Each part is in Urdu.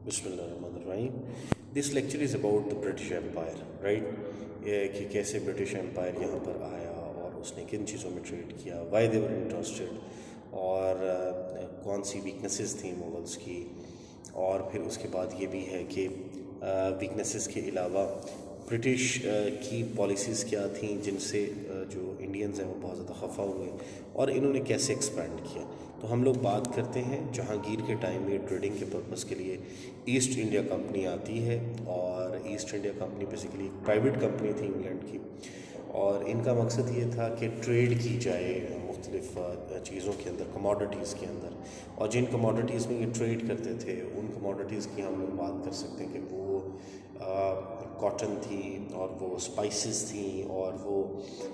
بسم اللہ الرحمن الرحیم. This lecture is about the British empire, right? یہ کہ کیسے برٹش ایمپائر یہاں پر آیا اور اس نے کن چیزوں میں ٹریڈ کیا، وائی دے ور انٹرسٹڈ، اور کون سی ویکنیسز تھیں مغلس کی. اور پھر اس کے بعد یہ بھی ہے کہ ویکنیسز کے علاوہ برٹش کی پالیسیز کیا تھیں جن سے جو انڈینز ہیں وہ بہت زیادہ خفا ہوئے، اور انہوں نے کیسے ایکسپینڈ کیا. تو ہم لوگ بات کرتے ہیں جہانگیر کے ٹائم میں ٹریڈنگ کے پرپس کے لیے ایسٹ انڈیا کمپنی آتی ہے، اور ایسٹ انڈیا کمپنی بیسیکلی ایک پرائیویٹ کمپنی تھی انگلینڈ کی، اور ان کا مقصد یہ تھا کہ ٹریڈ کی جائے مختلف چیزوں کے اندر، کموڈٹیز کے اندر. اور جن کموڈٹیز میں یہ ٹریڈ کرتے تھے ان کموڈٹیز کی ہم لوگ بات کر سکتے ہیں کہ وہ کاٹن تھی، اور وہ اسپائسز تھیں، اور وہ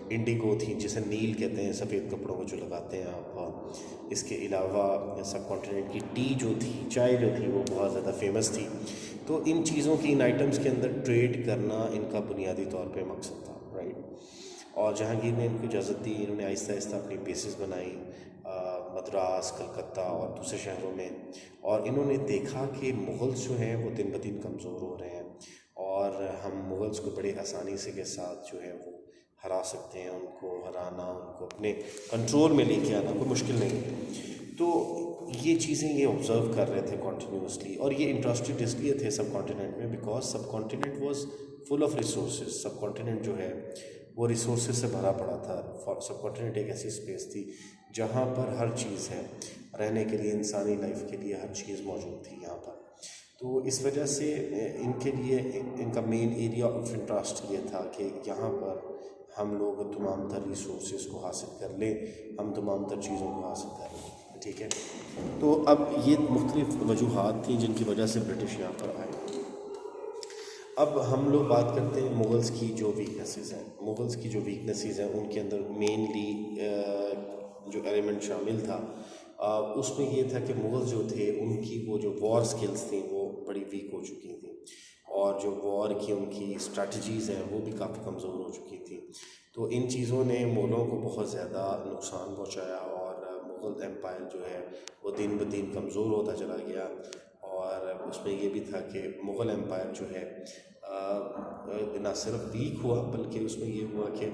انڈیگو تھیں جسے نیل کہتے ہیں، سفید کپڑوں کو جو لگاتے ہیں آپ. اس کے علاوہ سب کانٹیننٹ کی ٹی جو تھی، چائے جو تھی، وہ بہت زیادہ فیمس تھی. تو ان چیزوں کی، ان آئٹمس کے اندر ٹریڈ کرنا ان کا بنیادی طور پہ مقصد تھا، رائٹ. اور جہانگیر نے ان کو اجازت دی، انہوں نے آہستہ آہستہ اپنی بیسز بنائی مدراس، کلکتہ اور دوسرے شہروں میں. اور انہوں نے دیکھا کہ مغلس جو ہیں وہ دن بدن کمزور ہو رہے ہیں، اور ہم مغلس کو بڑے آسانی سے کے ساتھ جو ہے وہ ہرا سکتے ہیں. ان کو ہرانا، ان کو اپنے کنٹرول میں لے کے آنا کوئی مشکل نہیں. تو یہ چیزیں یہ آبزرو کر رہے تھے کنٹینیوسلی، اور یہ انٹرسٹڈ اس لیے تھے سب کانٹیننٹ میں because subcontinent was full of resources. Subcontinent جو ہے وہ ریسورسز سے بھرا پڑا تھا. سب کانٹیننٹ ایک ایسی اسپیس تھی جہاں پر ہر چیز ہے، رہنے کے لیے، انسانی لائف کے لیے ہر چیز موجود تھی یہاں پر. تو اس وجہ سے ان کے لیے ان کا مین ایریا آف انٹرسٹ یہ تھا کہ یہاں پر ہم لوگ تمام تر ریسورسز کو حاصل کر لیں، ہم تمام تر چیزوں کو حاصل کر لیں، ٹھیک ہے. تو اب یہ مختلف وجوہات تھیں جن کی وجہ سے برٹش یہاں پر آئے. اب ہم لوگ بات کرتے ہیں مغلس کی جو ویکنیسز ہیں. مغلس کی جو ویکنیسز ہیں ان کے اندر مینلی جو ایلیمنٹ شامل تھا اس میں یہ تھا کہ مغل جو تھے ان کی وہ جو وار سکلز تھیں وہ بڑی ویک ہو چکی تھیں، اور جو وار کی ان کی اسٹریٹجیز ہیں وہ بھی کافی کمزور ہو چکی تھیں. تو ان چیزوں نے مغلوں کو بہت زیادہ نقصان پہنچایا، اور مغل ایمپائر جو ہے وہ دن بدن کمزور ہوتا چلا گیا. اور اس میں یہ بھی تھا کہ مغل ایمپائر جو ہے نہ صرف ویک ہوا بلکہ اس میں یہ ہوا کہ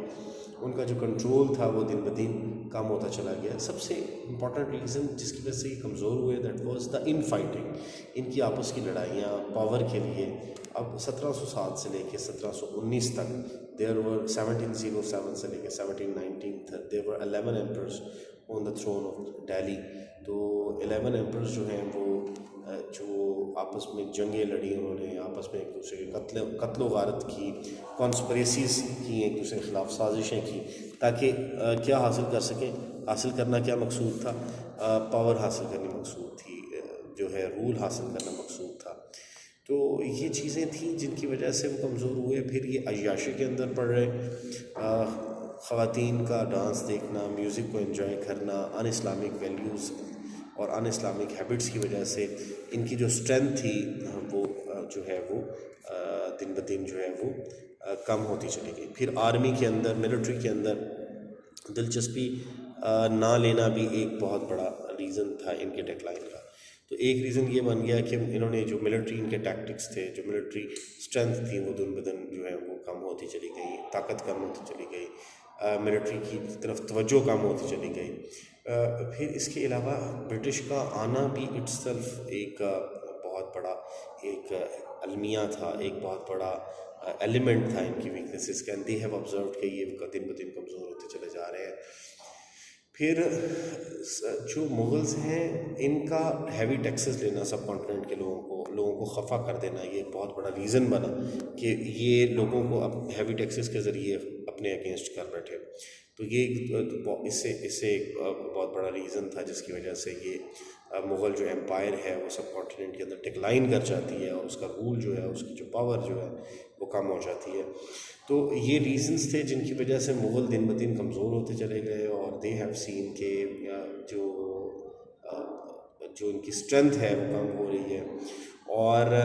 ان کا جو کنٹرول تھا وہ دن بدن کم ہوتا چلا گیا. سب سے امپورٹنٹ ریزن جس کی وجہ سے یہ کمزور ہوئے that was the in fighting. ان کی آپس کی لڑائیاں پاور کے لیے. اب 1707 سے لے کے 1719 تک دیر ور 1707 سے لے کے 1719 دیر ور 11 ایمپررز آن دا تھرون آف ڈیلی. تو 11 ایمپررز جو ہیں وہ جو آپس میں جنگیں لڑی، انہوں نے آپس میں ایک دوسرے کے قتل و غارت کی، کانسپریسیز کی، ایک دوسرے کے خلاف سازشیں کی، تاکہ کیا حاصل کر سکیں. حاصل کرنا کیا مقصود تھا؟ پاور حاصل کرنی مقصود تھی، جو ہے رول حاصل کرنا مقصود تھا. تو یہ چیزیں تھیں جن کی وجہ سے وہ کمزور ہوئے. پھر یہ عیاشی کے اندر پڑ رہے، خواتین کا ڈانس دیکھنا، میوزک کو انجوائے کرنا، ان اسلامک ویلیوز اور ان اسلامک ہیبٹس کی وجہ سے ان کی جو اسٹرینتھ تھی وہ جو ہے وہ دن بدن جو ہے وہ کم ہوتی چلی گئی. پھر آرمی کے اندر، ملٹری کے اندر دلچسپی نہ لینا بھی ایک بہت بڑا ریزن تھا ان کے ڈیکلائن کا. تو ایک ریزن یہ بن گیا کہ انہوں نے جو ملٹری ان کے ٹیکٹکس تھے، جو ملٹری اسٹرینتھ تھی وہ دن بدن جو ہے وہ کم ہوتی چلی گئی، طاقت کم ہوتی چلی گئی، ملٹری کی طرف توجہ کم ہوتی چلی گئی. پھر اس کے علاوہ برٹش کا آنا بھی اٹ سیلف ایک بہت بڑا ایک المیہ تھا، ایک بہت بڑا ایلیمنٹ تھا ان کی ویکنیسز کا. دے ہیو آبزروڈ کہ یہ دن بدن کمزور ہوتے چلے جا رہے ہیں. پھر جو مغلز ہیں ان کا ہیوی ٹیکسز لینا سب کانٹیننٹ کے لوگوں کو خفا کر دینا، یہ ایک بہت بڑا ریزن بنا کہ یہ لوگوں کو اب ہیوی ٹیکسز کے ذریعے اپنے اگینسٹ کر بیٹھے. تو یہ اس سے ایک بہت بڑا ریزن تھا جس کی وجہ سے یہ مغل جو امپائر ہے وہ سب کانٹیننٹ کے اندر ڈکلائن کر جاتی ہے، اور اس کا رول جو ہے، اس کی جو پاور جو ہے وہ کم ہو جاتی ہے. تو یہ ریزنز تھے جن کی وجہ سے مغل دن بدن کمزور ہوتے چلے گئے، اور دے ہیو سین کہ جو ان کی اسٹرینتھ ہے وہ کم ہو رہی ہے، اور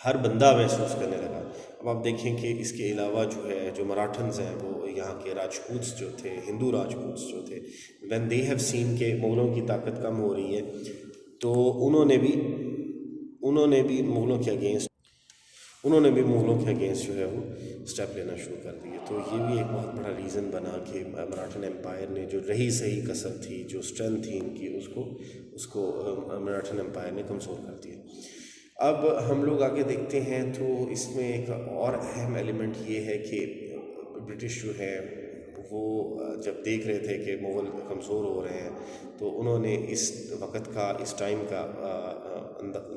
ہر بندہ محسوس کرنے لگا. اب آپ دیکھیں کہ اس کے علاوہ جو ہے جو مراٹھنز ہیں وہ یہاں کے راجپوتس جو تھے، ہندو راجپوتس جو تھے، وین دے ہیو سین کہ مغلوں کی طاقت کم ہو رہی ہے، تو انہوں انہوں نے بھی مغلوں کے اگینسٹ جو ہے وہ اسٹیپ لینا شروع کر دیے. تو یہ بھی ایک بہت بڑا ریزن بنا کہ مراٹھن امپائر نے جو رہی صحیح کثر تھی، جو اسٹرینتھ تھی ان کی، اس کو مراٹھن امپائر نے کمزور کر دیا. اب ہم لوگ آگے دیکھتے ہیں تو اس میں ایک اور اہم ایلیمنٹ یہ ہے کہ برٹش جو ہے وہ جب دیکھ رہے تھے کہ مغل کمزور ہو رہے ہیں تو انہوں نے اس وقت کا، اس ٹائم کا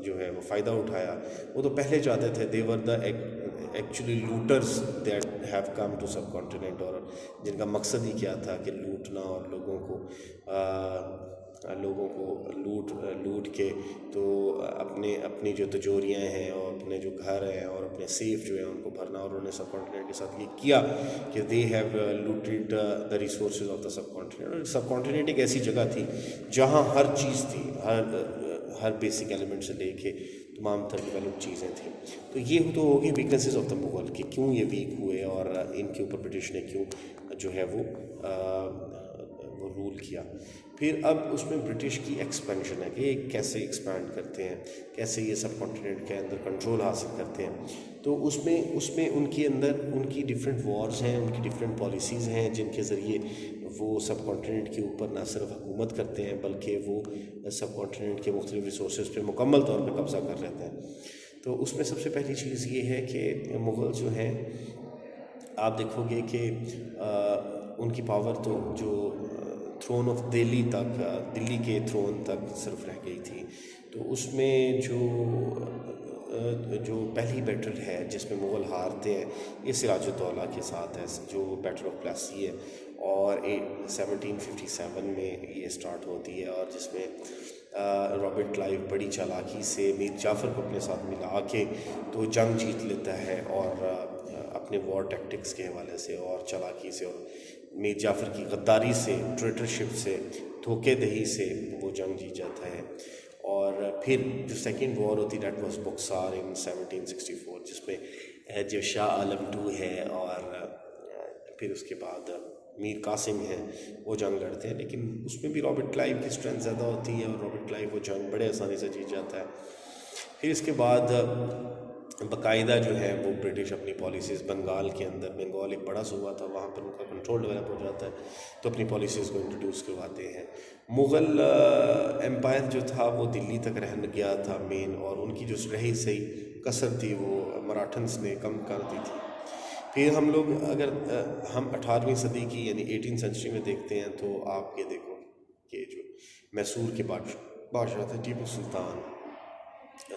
جو ہے وہ فائدہ اٹھایا. وہ تو پہلے چاہتے تھے، they were the actually looters that have come to sub continent, اور جن کا مقصد ہی کیا تھا کہ لوٹنا اور لوگوں کو لوٹ کے تو اپنی جو تجوریاں ہیں اور اپنے جو گھر ہیں اور اپنے سیف جو ہیں ان کو بھرنا. اور انہوں نے سب کانٹیننٹ کے ساتھ یہ کیا کہ they have لوٹیڈ the resources of the sub continent. Sub continent ایک ایسی جگہ تھی جہاں ہر چیز تھی، ہر بیسک ایلیمنٹ سے لے کے تمام تر ڈیولپ چیزیں تھیں. تو یہ تو ہوگی ویکنسز آف دا مغل کہ کیوں یہ ویک ہوئے اور ان کے اوپر برٹش نے کیوں جو ہے وہ رول کیا. پھر اب اس میں برٹش کی ایکسپینشن ہے کہ کیسے ایکسپینڈ کرتے ہیں، کیسے یہ سب کانٹیننٹ کے اندر کنٹرول حاصل کرتے ہیں. تو اس میں ان کے اندر ان کی ڈفرینٹ وارز ہیں، ان کی ڈفرینٹ پالیسیز ہیں جن کے ذریعے وہ سب کانٹیننٹ کے اوپر نہ صرف حکومت کرتے ہیں بلکہ وہ سب کانٹیننٹ کے مختلف ریسورسز پہ مکمل طور پہ قبضہ کر لیتے ہیں. تو اس میں سب سے پہلی چیز یہ ہے کہ مغل جو ہیں، آپ دیکھو گے کہ ان کی پاور تو جو تھرون آف دہلی تک، دلی کے تھرون تک صرف رہ گئی تھی. تو اس میں جو پہلی بیٹل ہے جس میں مغل ہارتے ہیں یہ سراج الدولہ کے ساتھ ہے، جو بیٹل آف پلاسی ہے، اور 1757 میں یہ سٹارٹ ہوتی ہے، اور جس میں رابرٹ کلائیو بڑی چالاکی سے میر جعفر کو اپنے ساتھ ملا کے تو جنگ جیت لیتا ہے، اور اپنے وار ٹیکٹکس کے حوالے سے اور چالاکی سے اور میر جعفر کی غداری سے، ٹریٹرشپ سے، دھوکے دہی سے وہ جنگ جیت جاتا ہے. اور پھر جو سیکنڈ وار ہوتی دیٹ واز بکسار ان 1764، جس میں جو شاہ عالم II ہے اور پھر اس کے بعد میر قاسم ہے وہ جنگ لڑتے ہیں. لیکن اس میں بھی رابرٹ کلائیو کی اسٹرینتھ زیادہ ہوتی ہے اور رابرٹ کلائیو وہ جنگ بڑے آسانی سے جیت جاتا ہے. پھر اس کے بعد باقاعدہ جو ہے وہ برٹش اپنی پالیسیز بنگال کے اندر، بنگال ایک بڑا صوبہ تھا، وہاں پر ان کا کنٹرول ڈیولپ ہو جاتا ہے تو اپنی پالیسیز کو انٹروڈیوس کرواتے ہیں. مغل امپائر جو تھا وہ دلی تک رہ گیا تھا مین، اور ان کی جو رہی صحیح کثر تھی وہ مراٹھنس نے کم کر دی تھی. پھر ہم لوگ اگر ہم 18ویں صدی کی یعنی 18 سینچری میں دیکھتے ہیں تو آپ یہ دیکھو کہ جو میسور کے بادشاہ تھے ٹیپو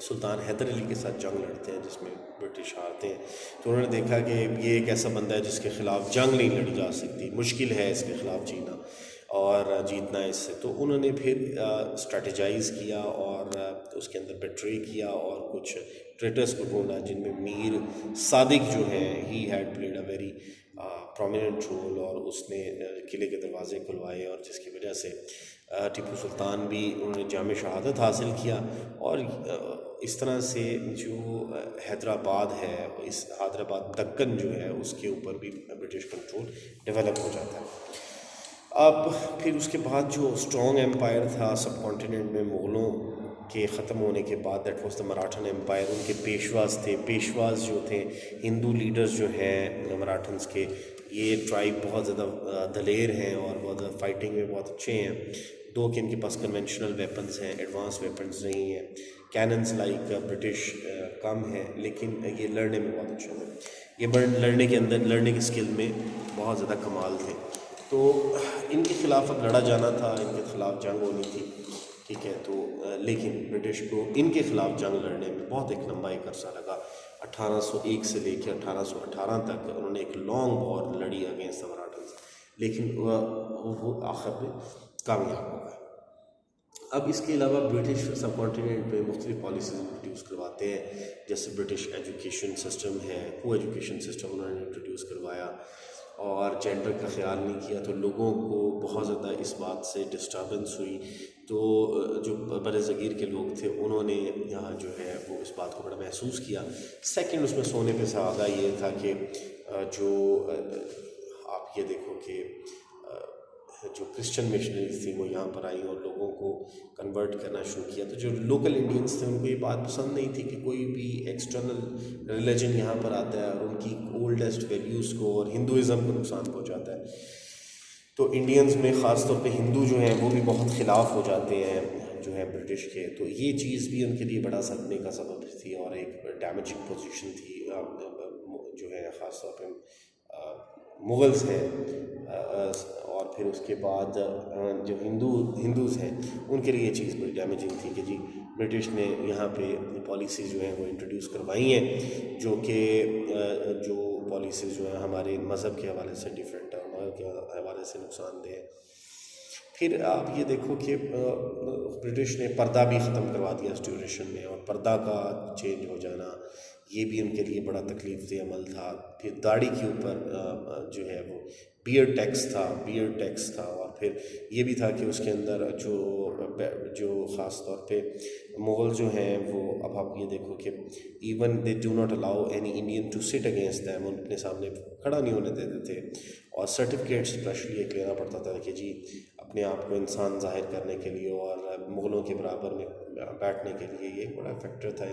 سلطان حیدر علی کے ساتھ جنگ لڑتے ہیں جس میں برٹش ہارتے ہیں. تو انہوں نے دیکھا کہ یہ ایک ایسا بندہ ہے جس کے خلاف جنگ نہیں لڑی جا سکتی، مشکل ہے اس کے خلاف جینا اور جیتنا اس سے. تو انہوں نے پھر اسٹریٹجائز کیا اور اس کے اندر بیٹری کیا اور کچھ ٹریٹرس کو ڈھونڈا، جن میں میر صادق جو ہیں he had played a very prominent role, اور اس نے قلعے کے دروازے کھلوائے، اور جس کی وجہ سے ٹیپو سلطان بھی انہوں نے جامِ شہادت حاصل کیا. اور اس طرح سے جو حیدرآباد ہے، اس حیدرآباد دکن جو ہے اس کے اوپر بھی برٹش کنٹرول ڈیولپ ہو جاتا ہے. اب پھر اس کے بعد جو اسٹرانگ امپائر تھا سب کانٹیننٹ میں مغلوں کے ختم ہونے کے بعد، دیٹ واز دا مراٹھن امپائر. ان کے پیشواز تھے، پیشواز جو تھے ہندو لیڈرز جو ہیں مراٹھنس کے، یہ ٹرائب بہت زیادہ دلیر ہیں اور بہت زیادہ فائٹنگ میں بہت اچھے ہیں. دو کہ ان کے پاس کنونشنل ویپنز ہیں، ایڈوانس ویپنز نہیں ہیں، کیننز لائک برٹش کم ہیں، لیکن یہ لڑنے میں بہت اچھے ہیں. یہ لڑنے کے اسکل میں بہت زیادہ کمال تھے. تو ان کے خلاف اب لڑا جانا تھا، ان کے خلاف جنگ ہونی تھی، ٹھیک ہے. تو لیکن برٹش کو ان کے خلاف جنگ لڑنے میں بہت ایک لمبا ایک عرصہ لگا. 1801 سے لے کے 1818 تک انہوں نے ایک لانگ وار لڑی اگینسٹ دا مراٹھنز، لیکن وہ آخر میں کامیاب ہو گئے. اب اس کے علاوہ برٹش سب کانٹیننٹ پہ مختلف پالیسیز انٹروڈیوس کرواتے ہیں، جیسے برٹش ایجوکیشن سسٹم ہے، کو ایجوکیشن سسٹم انہوں نے انٹروڈیوس کروایا، اور جینڈر کا خیال نہیں کیا. تو لوگوں کو بہت زیادہ اس بات سے ڈسٹربنس ہوئی. تو جو بر صغیر کے لوگ تھے انہوں نے یہاں جو ہے وہ اس بات کو بڑا محسوس کیا. سیکنڈ اس میں سونے پہ سہاگا یہ تھا کہ جو آپ یہ دیکھو کہ جو کرسچن مشنریز تھیں وہ یہاں پر آئیں اور لوگوں کو کنورٹ کرنا شروع کیا. تو جو لوکل انڈینس تھے ان کو یہ بات پسند نہیں تھی کہ کوئی بھی ایکسٹرنل ریلیجن یہاں پر آتا ہے اور ان کی اولڈسٹ ویلیوز کو اور ہندوازم کو نقصان پہنچاتا ہے. تو انڈینز میں خاص طور پہ ہندو جو ہیں وہ بھی بہت خلاف ہو جاتے ہیں جو ہے برٹش کے. تو یہ چیز بھی ان کے لیے بڑا صدمے کا سبب تھی اور ایک ڈیمیجنگ پوزیشن تھی جو ہے خاص طور پہ مغلز ہیں اور پھر اس کے بعد جو ہندوز ہیں ان کے لیے یہ چیز بڑی ڈیمیجنگ تھی کہ جی برٹش نے یہاں پہ پالیسیز جو ہیں وہ انٹروڈیوس کروائی ہیں جو کہ جو پالیسیز جو ہیں ہمارے مذہب کے حوالے سے ڈیفرنٹ ہے, ہمارے کے حوالے سے نقصان دہ ہے. پھر آپ یہ دیکھو کہ برٹش نے پردہ بھی ختم کروا دیا اس ڈیوریشن میں, اور پردہ کا چینج ہو جانا یہ بھی ان کے لیے بڑا تکلیف دہ عمل تھا. پھر داڑھی کے اوپر جو ہے وہ بیئرڈ ٹیکس تھا اور پھر یہ بھی تھا کہ اس کے اندر جو خاص طور پہ مغل جو ہیں وہ اب آپ یہ دیکھو کہ even they do not allow any Indian to sit against them, ان اپنے سامنے کھڑا نہیں ہونے دیتے تھے. اور سرٹیفکیٹس اسپیشلی ایک لینا پڑتا تھا کہ جی اپنے آپ کو انسان ظاہر کرنے کے لیے اور مغلوں کے برابر میں بیٹھنے کے لیے. یہ ایک بڑا فیکٹر تھا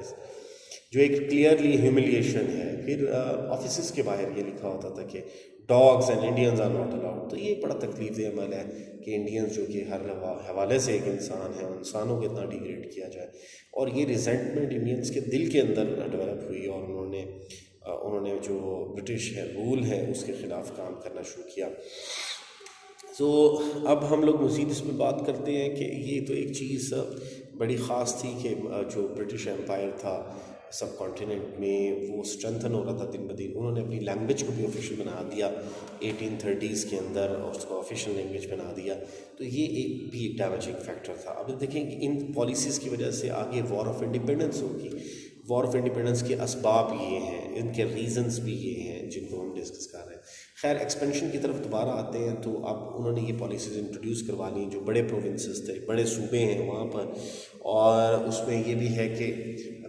جو ایک کلیئرلی ہیوملیشن ہے. پھر آفیسز کے باہر یہ لکھا ہوتا تھا کہ dogs and Indians are not allowed. تو یہ ایک بڑا تکلیف دہ عمل ہے کہ انڈینز جو کہ ہر حوالے سے ایک انسان ہے, انسانوں کو اتنا ڈیگریڈ کیا جائے. اور یہ ریزنٹمنٹ انڈینز کے دل کے اندر ڈیولپ ہوئی اور انہوں نے جو برٹش ہے رول ہے اس کے خلاف کام کرنا شروع کیا. تو اب ہم لوگ مزید اس پہ بات کرتے ہیں کہ یہ تو ایک چیز بڑی خاص تھی کہ جو برٹش ایمپائر تھا سب کانٹیننٹ میں وہ اسٹرینتھن ہو رہا تھا دن بدن. انہوں نے اپنی لینگویج کو بھی آفیشیل بنا دیا 1830s کے اندر اور اس کو آفیشیل لینگویج بنا دیا. تو یہ ایک بھی ایک ڈیمیجنگ فیکٹر تھا. اب دیکھیں کہ ان پالیسیز کی وجہ سے آگے وار آف انڈیپینڈنس ہوگی. وار آف انڈیپینڈنس کے اسباب یہ ہیں, ان کے ریزنز بھی یہ ہیں جن کو ہم ڈسکس کر رہے ہیں. خیر ایکسپینشن کی طرف دوبارہ آتے ہیں تو اب انہوں نے یہ پالیسیز انٹروڈیوس کروا لی جو بڑے پروونسز تھے, بڑے صوبے ہیں وہاں پر. اور اس میں یہ بھی ہے کہ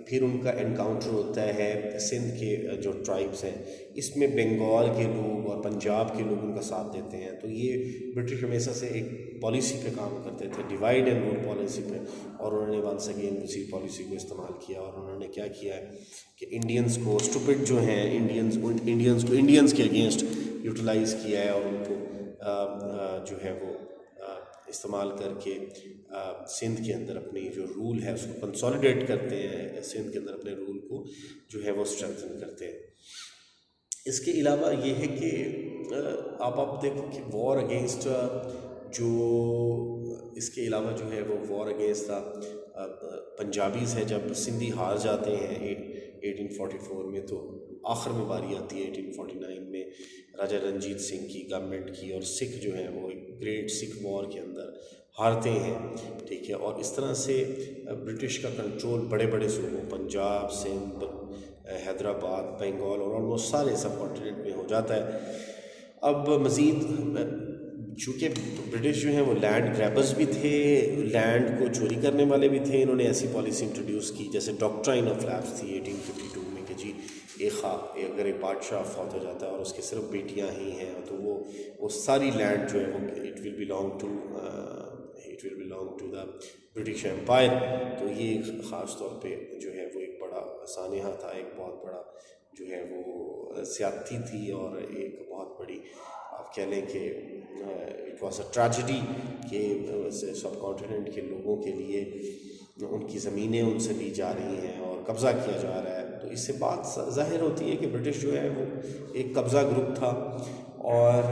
پھر ان کا انکاؤنٹر ہوتا ہے سندھ کے جو ٹرائبس ہیں, اس میں بنگال کے لوگ اور پنجاب کے لوگ ان کا ساتھ دیتے ہیں. تو یہ برٹش ہمیشہ سے ایک پالیسی پہ کام کرتے تھے, ڈیوائڈ اینڈ رول پالیسی پہ, اور انہوں نے ونس اگین اسی پالیسی کو استعمال کیا. اور انہوں نے کیا کیا ہے کہ انڈینز کو اسٹوپڈ جو ہیں انڈینز کے اگینسٹ یوٹیلائز کیا ہے اور ان کو جو ہے وہ استعمال کر کے سندھ کے اندر اپنی جو رول ہے اس کو کنسولیڈیٹ کرتے ہیں, سندھ کے اندر اپنے رول کو جو ہے وہ اسٹرینتھن کرتے ہیں. اس کے علاوہ یہ ہے کہ آپ دیکھو کہ وار اگینسٹ جو اس کے علاوہ جو ہے وہ وار اگینسٹ پنجابیز ہے. جب سندھی ہار جاتے ہیں 1844 میں تو آخر میں باری آتی ہے 1849 میں راجہ رنجیت سنگھ کی گورنمنٹ کی, اور سکھ جو ہیں وہ ایک گریٹ سکھ وار کے اندر ہارتے ہیں. ٹھیک ہے, اور اس طرح سے برٹش کا کنٹرول بڑے بڑے صوبوں پنجاب, سندھ, حیدرآباد, بنگال اور آلموسٹ سارے سب کانٹیننٹ میں ہو جاتا ہے. اب مزید چونکہ برٹش جو ہیں وہ لینڈ گریبرز بھی تھے, لینڈ کو چوری کرنے والے بھی تھے. انہوں نے ایسی پالیسی انٹروڈیوس کی جیسے ڈاکٹرائن آف لیپس تھی 1852 میں کہ جی اگر ایک بادشاہ فوت ہو جاتا ہے اور اس کے صرف بیٹیاں ہی ہیں تو وہ ساری لینڈ جو ہے وہ it will belong to the British empire. تو یہ خاص طور پہ جو ہے وہ ایک بڑا سانحہ تھا, ایک بہت بڑا جو ہے وہ زیادتی تھی اور ایک بہت بڑی آپ کہہ لیں کہ اٹ واز اے ٹریجڈی کہ سب کانٹیننٹ کے لوگوں کے لیے ان کی زمینیں ان سے لی جا رہی ہیں اور قبضہ کیا جا رہا ہے. تو اس سے بات ظاہر ہوتی ہے کہ برٹش جو ہے وہ ایک قبضہ گروپ تھا اور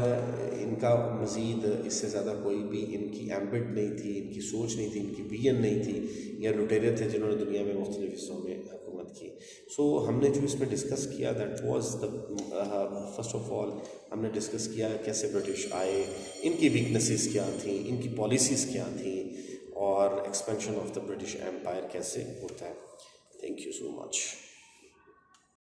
ان کا مزید اس سے زیادہ کوئی بھی ان کی ایمبٹ نہیں تھی, ان کی سوچ نہیں تھی, ان کی ویژن نہیں تھی. یا لٹیرے تھے جنہوں نے دنیا میں مختلف حصوں میں حکومت کی. سو ہم نے جو اس میں ڈسکس کیا that was first of all ہم نے ڈسکس کیا کیسے برٹش آئے, ان کی ویکنیسز کیا تھیں, ان کی پالیسیز کیا تھیں, اور expansion of the British empire کیسے ہوتا ہے. Thank you so much.